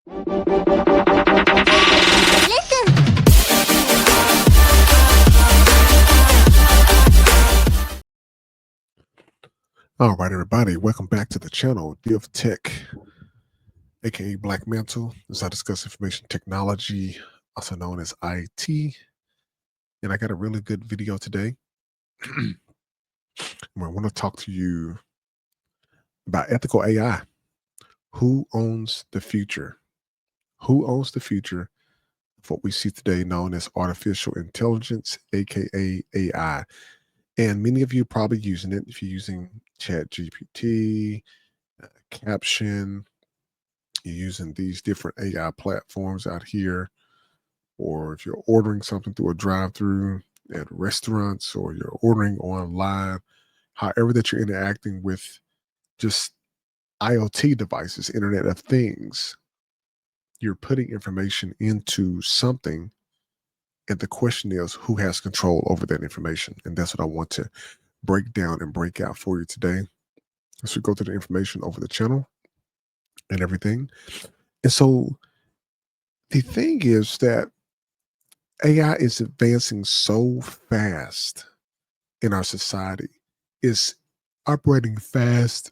Listen. All right, everybody, welcome back to the channel, Div Tech, aka Black Mantle, as I discuss information technology, also known as IT. And I got a really good video today. I want to talk to you about ethical AI. Who owns the future? Who owns the future of what we see today known as artificial intelligence, aka AI? And many of you are probably using it if you're using ChatGPT, Caption, you're using these different AI platforms out here, or if you're ordering something through a drive-through at restaurants, or you're ordering online, however that you're interacting with just IoT devices, Internet of Things, you're putting information into something. And the question is, who has control over that information? And that's what I want to break down and break out for you today. As we go through the information over the channel and everything. And so the thing is that AI is advancing so fast in our society. It's operating fast,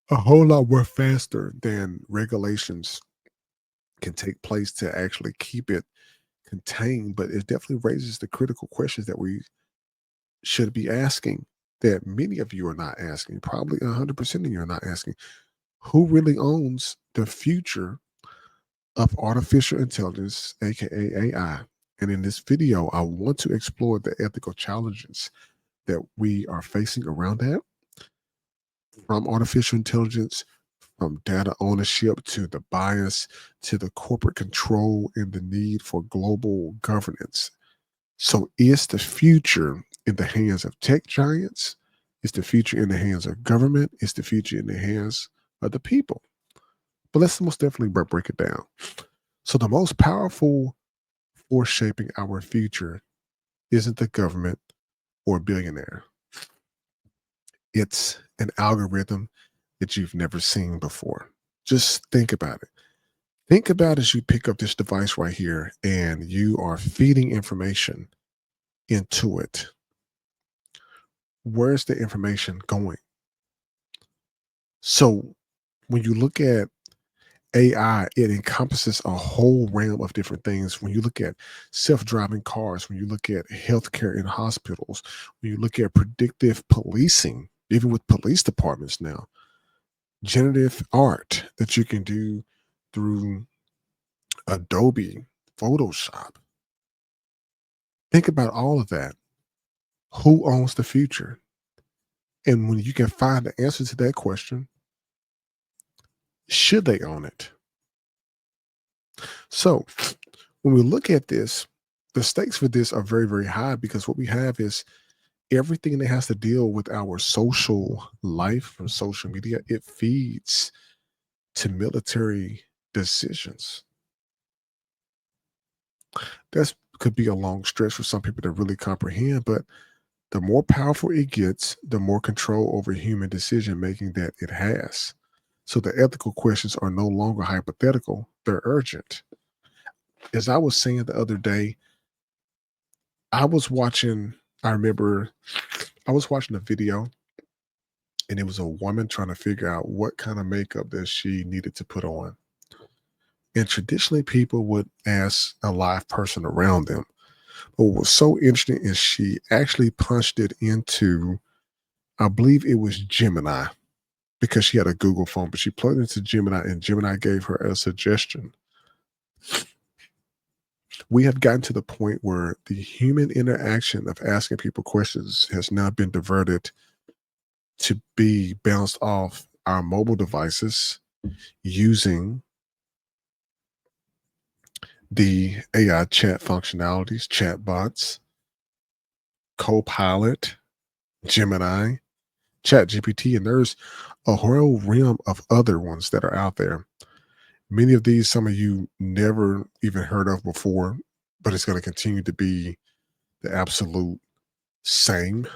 a whole lot more faster than regulations can take place to actually keep it contained. But it definitely raises the critical questions that we should be asking, that many of you are not asking, probably 100% of you are not asking. Who really owns the future of artificial intelligence, aka AI? And in this video, I want to explore the ethical challenges that we are facing around that, from artificial intelligence, from data ownership to the bias, to the corporate control and the need for global governance. So, is the future in the hands of tech giants? Is the future in the hands of government? Is the future in the hands of the people? But let's most definitely break it down. So, the most powerful force shaping our future isn't the government or a billionaire. It's an algorithm that you've never seen before. Just think about it. Think about as you pick up this device right here and you are feeding information into it. Where's the information going? So when you look at AI, it encompasses a whole realm of different things. When you look at self-driving cars, when you look at healthcare in hospitals, when you look at predictive policing, even with police departments now, generative art that you can do through Adobe Photoshop. Think about all of that. Who owns the future? And when you can find the answer to that question, should they own it? So when we look at this, the stakes for this are very, very high, because what we have is everything that has to deal with our social life from social media, it feeds to military decisions. That could be a long stretch for some people to really comprehend, but the more powerful it gets, the more control over human decision making that it has. So the ethical questions are no longer hypothetical, they're urgent. As I was saying the other day, I was watching, I remember I was watching a video, and it was a woman trying to figure out what kind of makeup that she needed to put on. And traditionally, people would ask a live person around them. But what was so interesting is she actually punched it into, I believe it was Gemini, because she had a Google phone, but she plugged into Gemini and Gemini gave her a suggestion. We have gotten to the point where the human interaction of asking people questions has now been diverted to be bounced off our mobile devices using the AI chat functionalities, chatbots, Copilot, Gemini, ChatGPT, and there's a whole realm of other ones that are out there. Many of these, some of you never even heard of before, but it's going to continue to be the absolute same.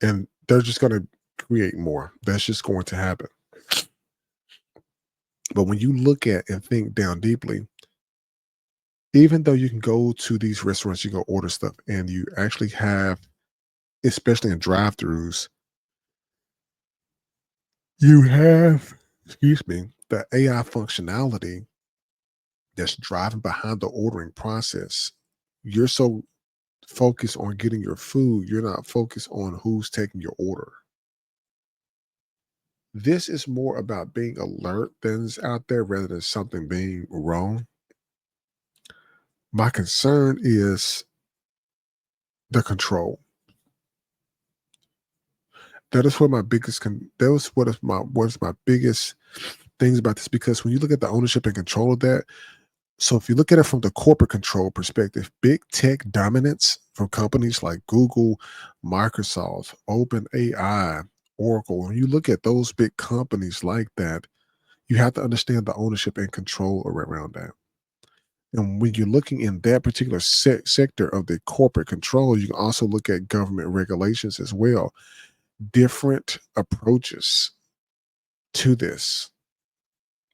And they're just going to create more. That's just going to happen. But when you look at and think down deeply, even though you can go to these restaurants, you go order stuff, and you actually have, especially in drive-throughs, you have, excuse me, the AI functionality that's driving behind the ordering process. You're so focused on getting your food, you're not focused on who's taking your order. This is more about being alert than is out there rather than something being wrong. My concern is the control. That is what my biggest that was what is my biggest things about this, because when you look at the ownership and control of that, so if you look at it from the corporate control perspective, big tech dominance from companies like Google, Microsoft, OpenAI, Oracle, when you look at those big companies like that, you have to understand the ownership and control around that. And when you're looking in that particular sector of the corporate control, you can also look at government regulations as well. Different approaches to this.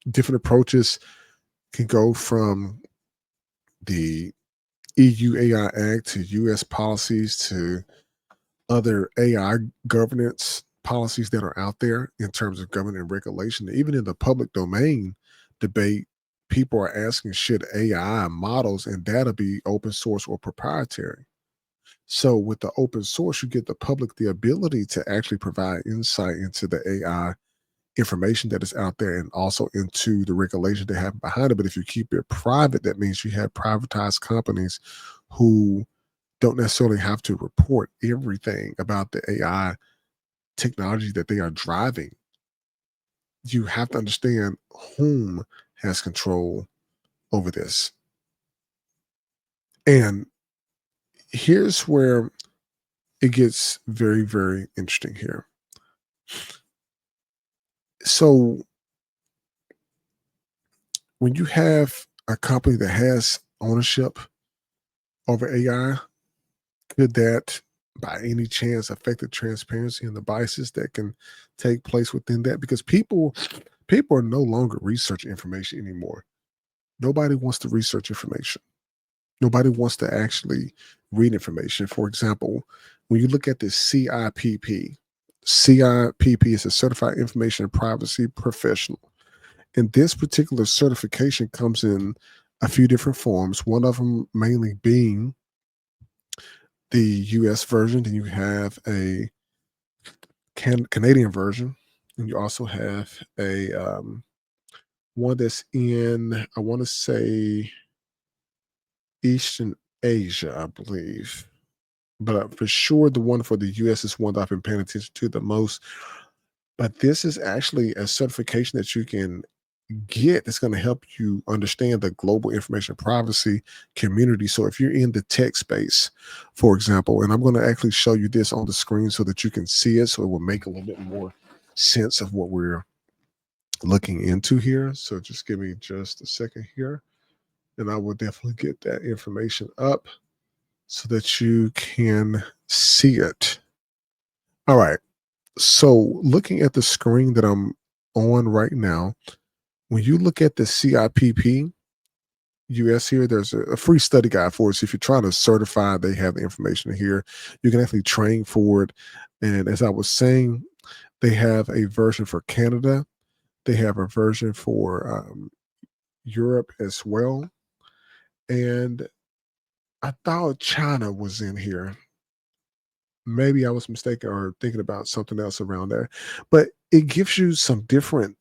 Different approaches can go from the EU AI Act to US policies to other AI governance policies that are out there in terms of government and regulation. Even in the public domain debate, people are asking, should AI models and data be open source or proprietary? So with the open source, you get the public the ability to actually provide insight into the AI information that is out there and also into the regulation that happen behind it. But if you keep it private, that means you have privatized companies who don't necessarily have to report everything about the AI technology that they are driving. You have to understand whom has control over this. And here's where it gets very, very interesting here. So when you have a company that has ownership over AI, could that by any chance affect the transparency and the biases that can take place within that? Because people are no longer researching information anymore. Nobody wants to research information. Nobody wants to actually read information. For example, when you look at the CIPP is a Certified Information Privacy Professional. And this particular certification comes in a few different forms, one of them mainly being the US version. Then you have a Canadian version, and you also have a one that's in, I want to say, Eastern Asia, I believe. But for sure, the one for the US is one that I've been paying attention to the most. But this is actually a certification that you can get that's going to help you understand the global information privacy community. So if you're in the tech space, for example, and I'm going to actually show you this on the screen so that you can see it, so it will make a little bit more sense of what we're looking into here. So just give me just a second here, and I will definitely get that information up so that you can see it. All right. So looking at the screen that I'm on right now, when you look at the CIPP US here, there's a free study guide for it. So if you're trying to certify, they have the information here. You can actually train for it. And as I was saying, they have a version for Canada. They have a version for Europe as well. And I thought China was in here. Maybe I was mistaken or thinking about something else around there. But it gives you some different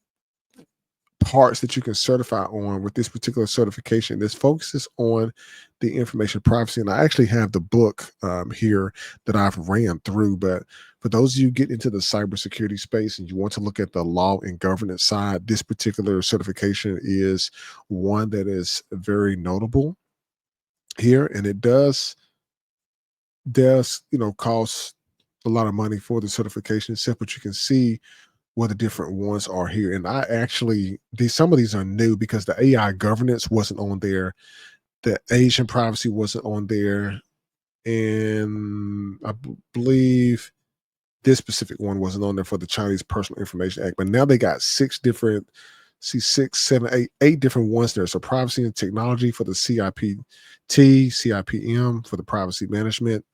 parts that you can certify on with this particular certification. This focuses on the information privacy, and I actually have the book here that I've ran through. But for those of you get into the cybersecurity space and you want to look at the law and governance side, this particular certification is one that is very notable here, and it does cost a lot of money for the certification itself, but you can see what the different ones are here. And I actually some of these are new because the AI governance wasn't on there, the Asian privacy wasn't on there, and I believe this specific one wasn't on there for the Chinese Personal Information Act. But now they got see 6, 7, 8, 8 different ones there. So privacy and technology for the CIPT, CIPM for the privacy management,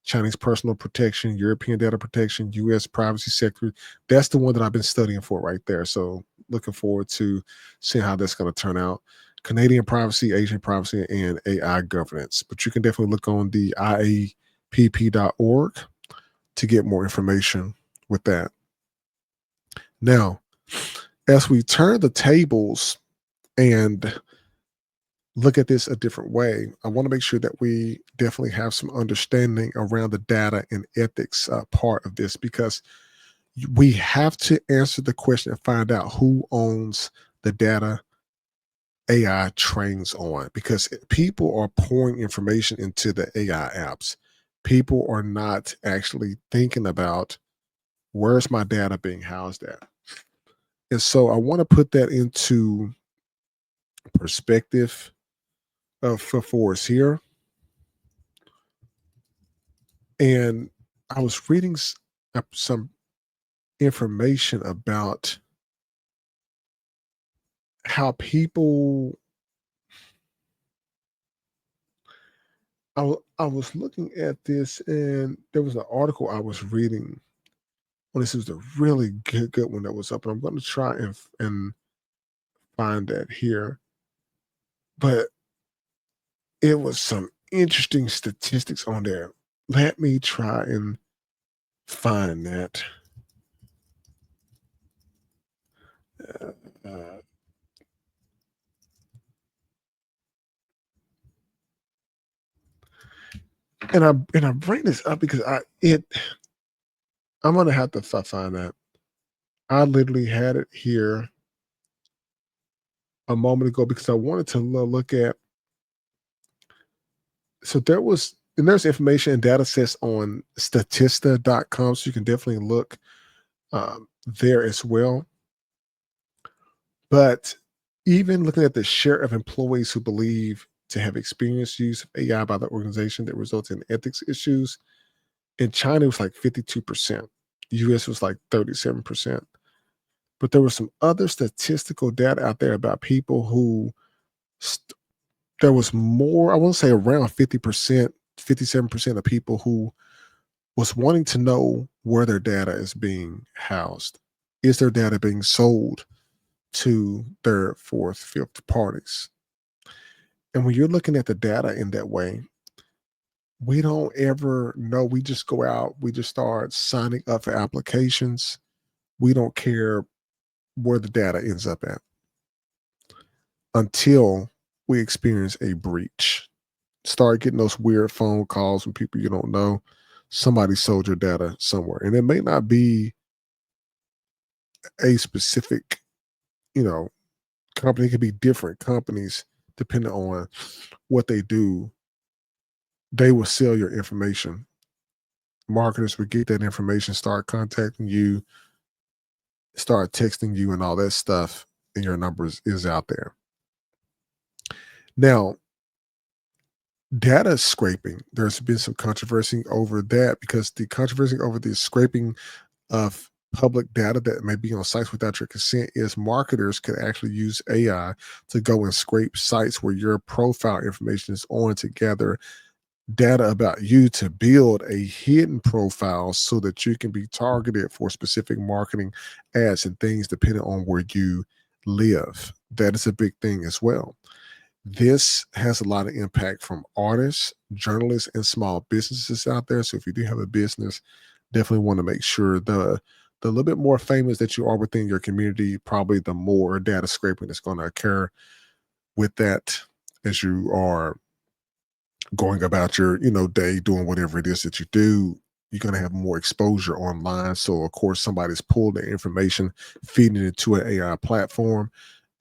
Chinese personal protection, European data protection, US privacy sector. That's the one that I've been studying for right there. So looking forward to seeing how that's going to turn out. Canadian privacy, Asian privacy, and AI governance. But you can definitely look on the IAPP.org to get more information with that. Now, as we turn the tables and look at this a different way, I want to make sure that we definitely have some understanding around the data and ethics part of this, because we have to answer the question and find out who owns the data AI trains on, because people are pouring information into the AI apps. People are not actually thinking about where's my data being housed at. And so I want to put that into perspective for us here. And I was reading some information about how people. I was looking at this, and there was an article I was reading. Well, this was a really good one that was up, and I'm going to try and find that here. But it was some interesting statistics on there. Let me try and find that. Uh, uh, and I bring this up because I'm gonna have to find that. I literally had it here a moment ago because I wanted to look at. So there's information and data sets on Statista.com, so you can definitely look there as well. But even looking at the share of employees who believe to have experienced use of AI by the organization that results in ethics issues, in China it was like 52%. US was like 37%. But there was some other statistical data out there about people who there was more, I want to say around 50%, 57% of people who was wanting to know where their data is being housed. Is their data being sold to third, fourth, fifth parties? And when you're looking at the data in that way, we don't ever know. We just go out, we just start signing up for applications. We don't care where the data ends up at until we experience a breach. Start getting those weird phone calls from people you don't know. Somebody sold your data somewhere. And it may not be a specific, you know, company. It could be different companies depending on what they do. They will sell your information. Marketers will get that information, start contacting you, start texting you, and all that stuff, and your numbers is out there. Now, data scraping, there's been some controversy over that, because the controversy over the scraping of public data that may be on sites without your consent is marketers could actually use AI to go and scrape sites where your profile information is on to gather data about you to build a hidden profile so that you can be targeted for specific marketing ads and things depending on where you live. That is a big thing as well. This has a lot of impact from artists, journalists, and small businesses out there. So if you do have a business, definitely want to make sure the little bit more famous that you are within your community, probably the more data scraping is going to occur with that as you are going about your day doing whatever it is that you do. You're going to have more exposure online, so of course somebody's pulled the information, feeding it into an AI platform,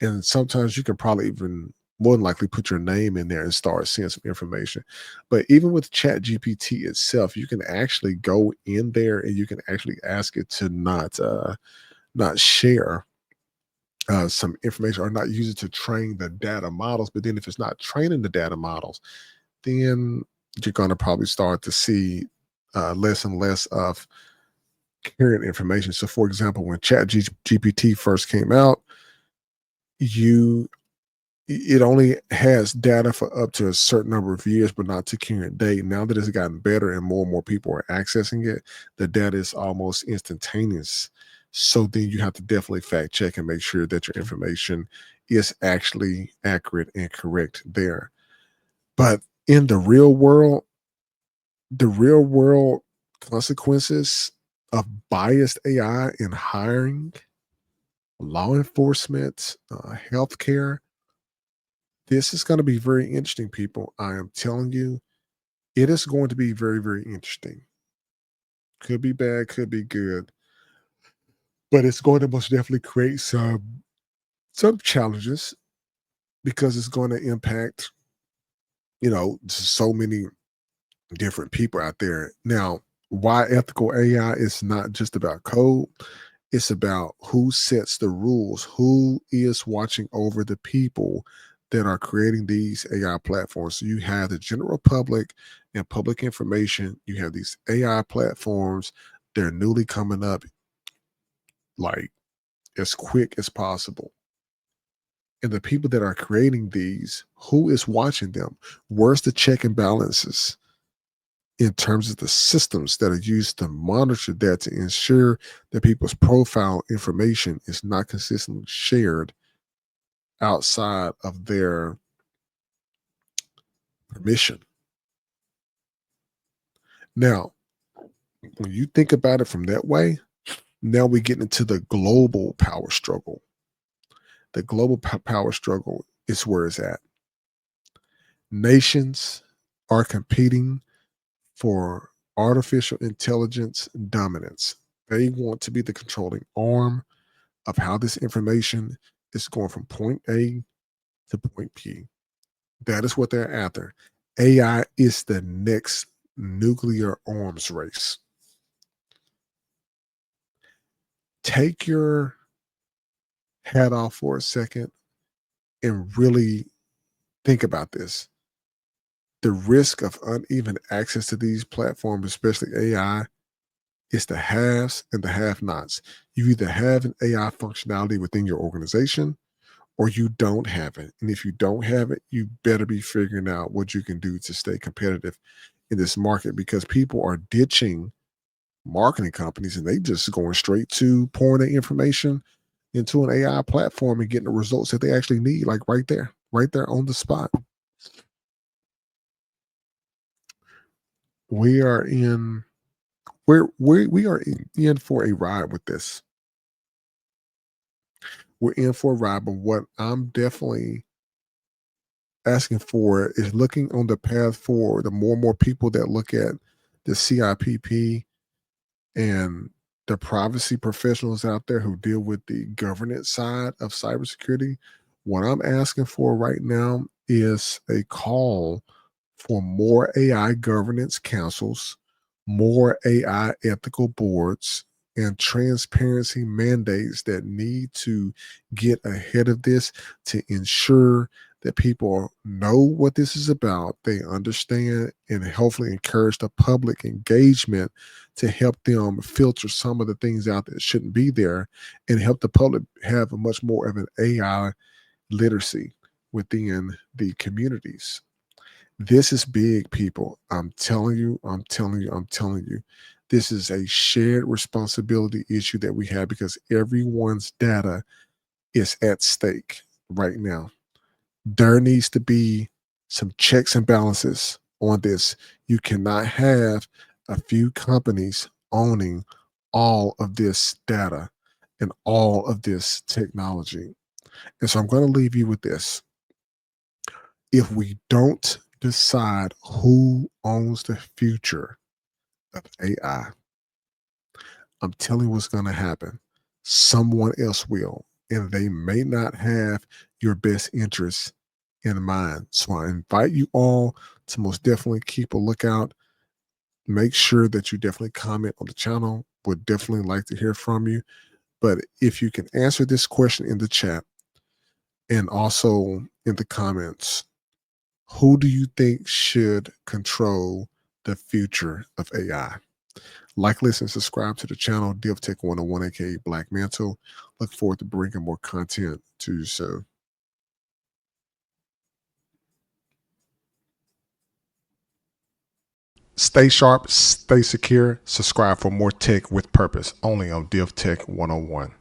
and sometimes you can probably even more than likely put your name in there and start seeing some information. But even with Chat GPT itself, you can actually go in there and you can actually ask it to not share some information or not use it to train the data models. But then if it's not training the data models, then you're going to probably start to see less and less of current information. So, for example, when Chat GPT first came out, you it only has data for up to a certain number of years, but not to current date. Now that it's gotten better and more people are accessing it, the data is almost instantaneous. So then you have to definitely fact check and make sure that your information is actually accurate and correct there. But in the real world consequences of biased AI in hiring, law enforcement, healthcare, this is going to be very interesting, people. I am telling you, it is going to be very interesting. Could be bad, could be good, but it's going to most definitely create some challenges because it's going to impact, so many different people out there. Now, why ethical AI is not just about code, it's about who sets the rules, who is watching over the people that are creating these AI platforms. So you have the general public and public information, you have these AI platforms, they're newly coming up like as quick as possible. And the people that are creating these, who is watching them? Where's the check and balances in terms of the systems that are used to monitor that to ensure that people's profile information is not consistently shared outside of their permission? Now, when you think about it from that way, now we get into the global power struggle. The global power struggle is where it's at. Nations are competing for artificial intelligence dominance. They want to be the controlling arm of how this information is going from point A to point B. That is what they're after. AI is the next nuclear arms race. Take your hat off for a second and really think about this. The risk of uneven access to these platforms, especially AI, is the haves and the have nots. You either have an AI functionality within your organization or you don't have it. And if you don't have it, you better be figuring out what you can do to stay competitive in this market because people are ditching marketing companies and they just going straight to pouring their information into an AI platform and getting the results that they actually need, like right there on the spot. We are in we are in for a ride with this. We're in for a ride, but what I'm definitely asking for is looking on the path forward. The more and more people that look at the CIPP and the privacy professionals out there who deal with the governance side of cybersecurity, what I'm asking for right now is a call for more AI governance councils, more AI ethical boards, and transparency mandates that need to get ahead of this to ensure that people know what this is about, they understand, and hopefully encourage the public engagement to help them filter some of the things out that shouldn't be there and help the public have a much more of an AI literacy within the communities. This is big, people. I'm telling you, I'm telling you, I'm telling you. This is a shared responsibility issue that we have because everyone's data is at stake right now. There needs to be some checks and balances on this. You cannot have a few companies owning all of this data and all of this technology. And so I'm going to leave you with this. If we don't decide who owns the future of AI, I'm telling you what's going to happen. Someone else will, and they may not have your best interests in mind. So I invite you all to most definitely keep a lookout. Make sure that you definitely comment on the channel. Would definitely like to hear from you. But if you can answer this question in the chat and also in the comments, who do you think should control the future of AI? Like, listen, subscribe to the channel, DivTech 101, aka Black Mantle. Look forward to bringing more content to you soon. Stay sharp, stay secure, subscribe for more tech with purpose only on Div Tech 101.